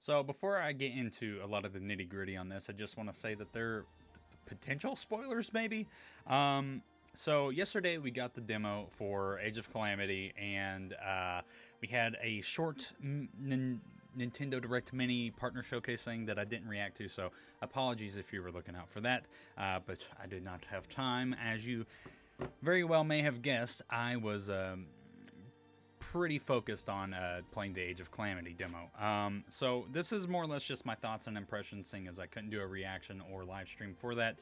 So before I get into a lot of the nitty gritty on this, I just want to say that there are potential spoilers, maybe. So yesterday we got the demo for Age of Calamity, and we had a short Nintendo Direct Mini partner showcase thing that I didn't react to. So apologies if you were looking out for that, but I did not have time. As you very well may have guessed, I was pretty focused on playing the Age of Calamity demo. So this is more or less just my thoughts and impressions, seeing as I couldn't do a reaction or live stream for that.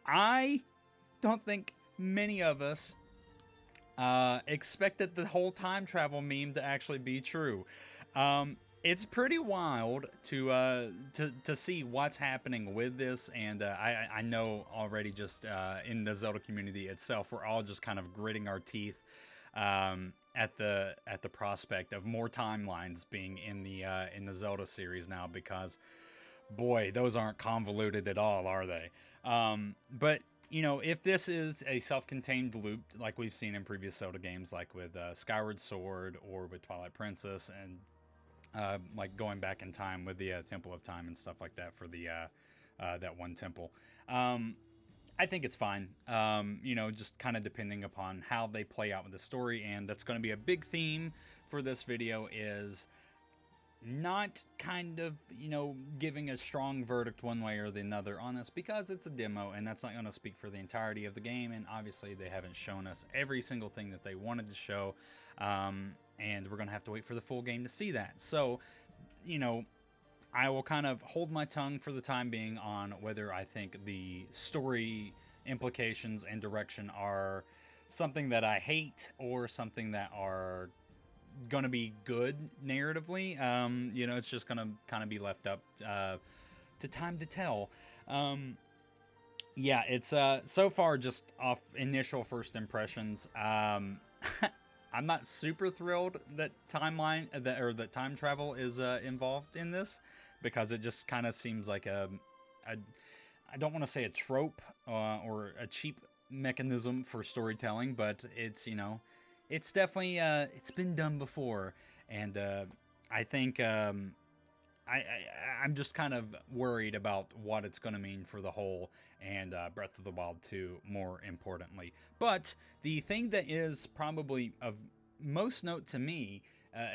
I don't think many of us expected the whole time travel meme to actually be true. It's pretty wild to see what's happening with this, and I know already just in the Zelda community itself, we're all just kind of gritting our teeth at the prospect of more timelines being in the Zelda series now, because boy, those aren't convoluted at all, are they? But you know, if this is a self-contained loop like we've seen in previous Zelda games, like with Skyward Sword or with Twilight Princess, and like going back in time with the Temple of Time and stuff like that for the that one temple, I think it's fine. You know, just kind of depending upon how they play out with the story, and that's going to be a big theme for this video, is not kind of, you know, giving a strong verdict one way or the other on this, because it's a demo and that's not going to speak for the entirety of the game, and obviously they haven't shown us every single thing that they wanted to show, and we're going to have to wait for the full game to see that. So, you know, I will kind of hold my tongue for the time being on whether I think the story implications and direction are something that I hate or something that are going to be good narratively. You know, it's just going to kind of be left up to time to tell. Yeah, it's so far just off initial first impressions. I'm not super thrilled that that time travel is involved in this, because it just kind of seems like I don't want to say a trope or a cheap mechanism for storytelling, but it's, you know, it's definitely it's been done before, and I think I'm just kind of worried about what it's going to mean for the whole, and Breath of the Wild 2 more importantly. But the thing that is probably of most note to me,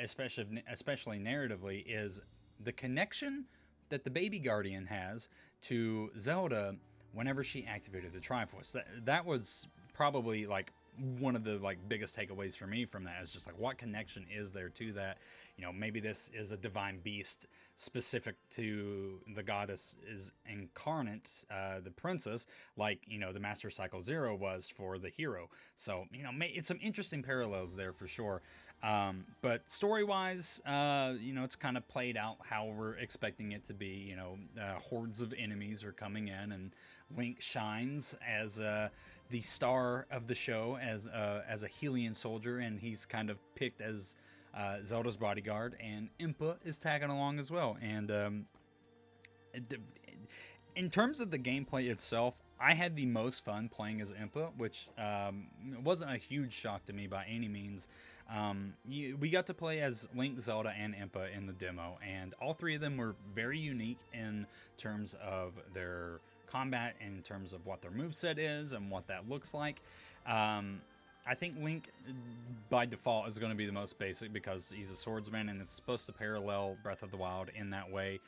especially narratively, is the connection that the baby guardian has to Zelda whenever she activated the Triforce. That was probably like one of the biggest takeaways for me from that, is just like, what connection is there to that? You know, maybe this is a divine beast specific to the goddess is incarnate, the princess, like, you know, the Master Cycle Zero was for the hero. So, you know, it's some interesting parallels there for sure. But story-wise, you know, it's kind of played out how we're expecting it to be. You know, hordes of enemies are coming in, and Link shines as the star of the show, as a Hylian soldier, and he's kind of picked as Zelda's bodyguard, and Impa is tagging along as well. And in terms of the gameplay itself, I had the most fun playing as Impa, which wasn't a huge shock to me by any means. We got to play as Link, Zelda, and Impa in the demo, and all three of them were very unique in terms of their combat, and in terms of what their moveset is and what that looks like. I think Link, by default, is going to be the most basic, because he's a swordsman, and it's supposed to parallel Breath of the Wild in that way.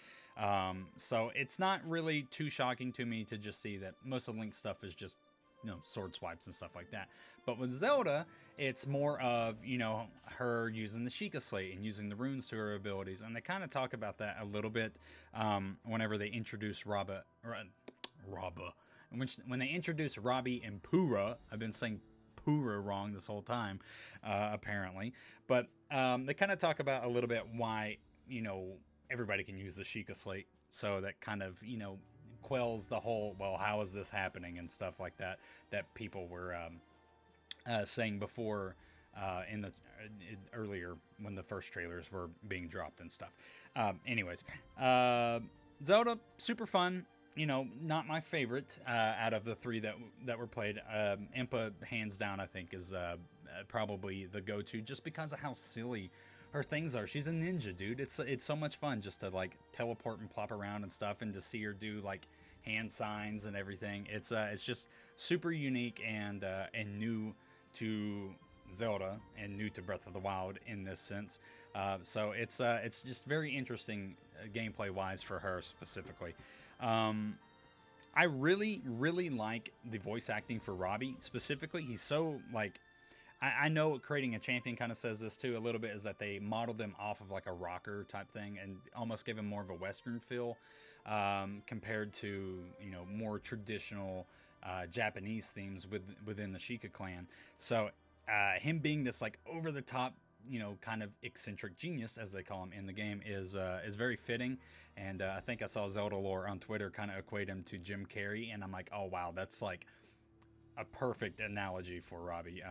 So it's not really too shocking to me to just see that most of Link's stuff is just, you know, sword swipes and stuff like that. But with Zelda, it's more of, you know, her using the Sheikah Slate and using the runes to her abilities, and they kind of talk about that a little bit whenever they introduce Rabba. When they introduce Robbie and Pura. I've been saying Pura wrong this whole time, apparently. But they kind of talk about a little bit why, you know, everybody can use the Sheikah Slate. So that kind of, you know, quells the whole, well, how is this happening and stuff like that, that people were saying before in the earlier, when the first trailers were being dropped and stuff. Anyways, Zelda, super fun. You know, not my favorite out of the three that were played. Impa, hands down, I think is probably the go-to, just because of how silly her things are. She's a ninja, dude. It's so much fun just to like teleport and plop around and stuff, and to see her do like hand signs and everything. It's just super unique and new to Zelda and new to Breath of the Wild in this sense. So it's just very interesting gameplay wise for her specifically. I really like the voice acting for Robbie specifically. He's so like, I know creating a champion kind of says this too a little bit, is that they modeled him off of like a rocker type thing and almost give him more of a Western feel compared to, you know, more traditional Japanese themes within the Sheikah clan. So him being this like over the top, you know, kind of eccentric genius, as they call him in the game, is very fitting. And I think I saw Zelda Lore on Twitter kind of equate him to Jim Carrey, and I'm like, oh wow, that's like a perfect analogy for Robbie.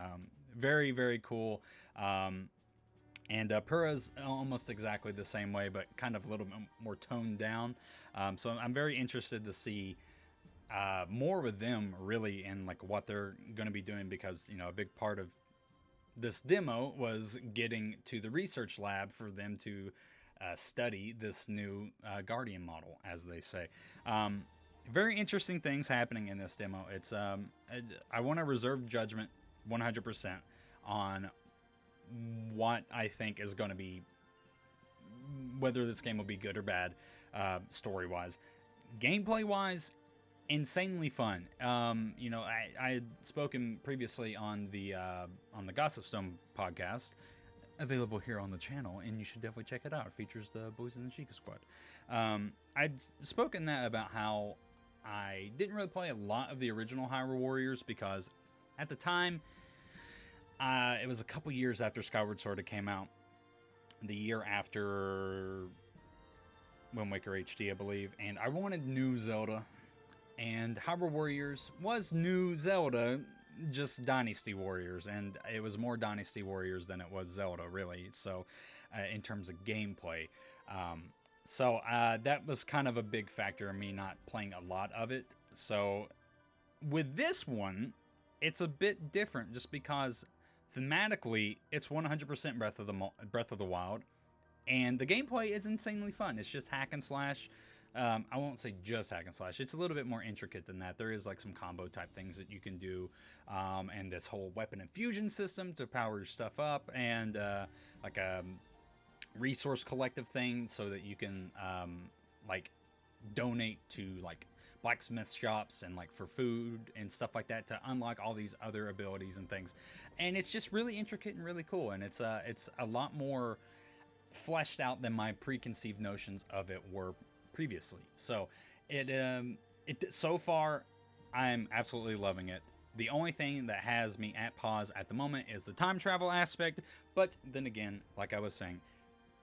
Very, very cool. And Purah's almost exactly the same way, but kind of a little bit more toned down. So I'm very interested to see more with them really, and like what they're going to be doing, because, you know, a big part of this demo was getting to the research lab for them to study this new Guardian model, as they say. Very interesting things happening in this demo. It's I want to reserve judgment 100% on what I think is going to be, whether this game will be good or bad, story wise. Gameplay wise, insanely fun. You know, I had spoken previously on the Gossip Stone podcast, available here on the channel, and you should definitely check it out. It features the boys in the Sheikah squad. I'd spoken that about how I didn't really play a lot of the original Hyrule Warriors, because at the time, it was a couple years after Skyward Sword had came out, the year after Wind Waker HD, I believe, and I wanted new Zelda. And Hyrule Warriors was new Zelda, just Dynasty Warriors, and it was more Dynasty Warriors than it was Zelda, really. So, in terms of gameplay, so that was kind of a big factor in me not playing a lot of it. So, with this one, it's a bit different, just because thematically it's 100% Breath of the Wild, and the gameplay is insanely fun. It's just hack and slash. I won't say just hack and slash. It's a little bit more intricate than that. There is like some combo type things that you can do, and this whole weapon infusion system to power your stuff up, and like a resource collective thing so that you can like donate to like blacksmith shops and like for food and stuff like that to unlock all these other abilities and things. And it's just really intricate and really cool, and it's a lot more fleshed out than my preconceived notions of it were previously. So it so far, I'm absolutely loving it. The only thing that has me at pause at the moment is the time travel aspect, but then again, like I was saying,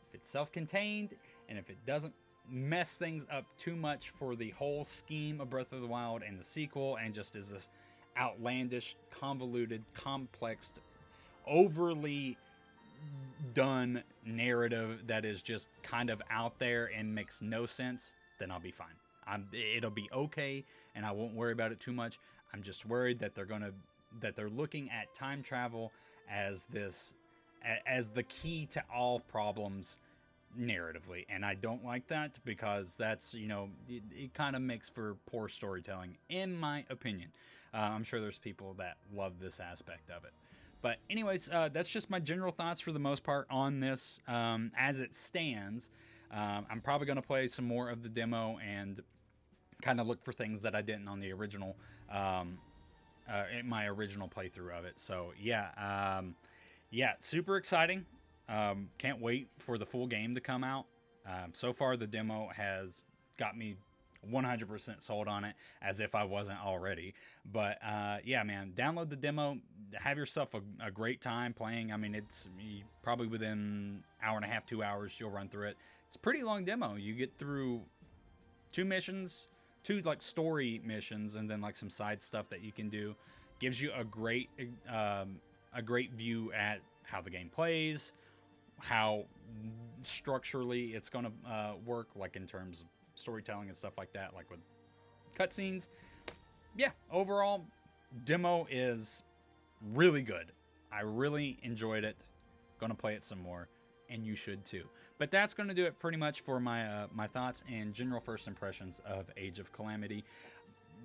if it's self-contained and if it doesn't mess things up too much for the whole scheme of Breath of the Wild and the sequel, and just is this outlandish, convoluted, complex, overly done narrative that is just kind of out there and makes no sense, then I'll be fine. It'll be okay, and I won't worry about it too much. I'm just worried that they're looking at time travel as the key to all problems narratively, and I don't like that, because that's, you know, it kind of makes for poor storytelling, in my opinion. I'm sure there's people that love this aspect of it. But anyways, that's just my general thoughts for the most part on this as it stands. I'm probably going to play some more of the demo and kind of look for things that I didn't on the original, in my original playthrough of it. So yeah, super exciting. Can't wait for the full game to come out. So far, the demo has got me 100% sold on it, as if I wasn't already. But yeah, man, download the demo, have yourself a great time playing. I mean, it's probably within hour and a half, 2 hours, you'll run through it. It's a pretty long demo. You get through two like story missions, and then like some side stuff that you can do. Gives you a great view at how the game plays, how structurally it's going to work, like in terms of storytelling and stuff like that, like with cutscenes. Yeah, overall, demo is really good. I really enjoyed it. Gonna play it some more. and you should too. But that's going to do it pretty much for my my thoughts and general first impressions of Age of Calamity.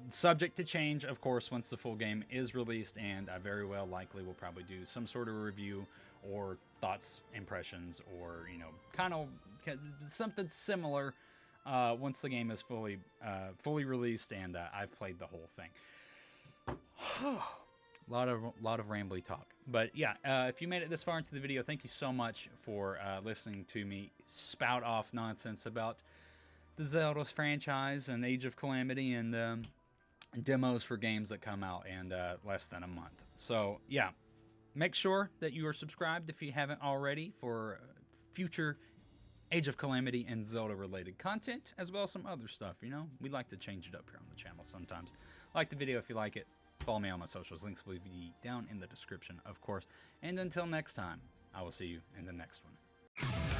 Subject to change, of course, once the full game is released, and I very well likely will probably do some sort of review or thoughts, impressions, or, you know, kind of something similar once the game is fully released and I've played the whole thing. lot of rambly talk, but yeah, if you made it this far into the video, thank you so much for listening to me spout off nonsense about the Zelda franchise and Age of Calamity and demos for games that come out in less than a month. So yeah, make sure that you are subscribed if you haven't already for future Age of Calamity and Zelda related content, as well as some other stuff. You know, we like to change it up here on the channel sometimes. Like the video if you like it. Follow me on my socials. Links will be down in the description, of course. And until next time, I will see you in the next one.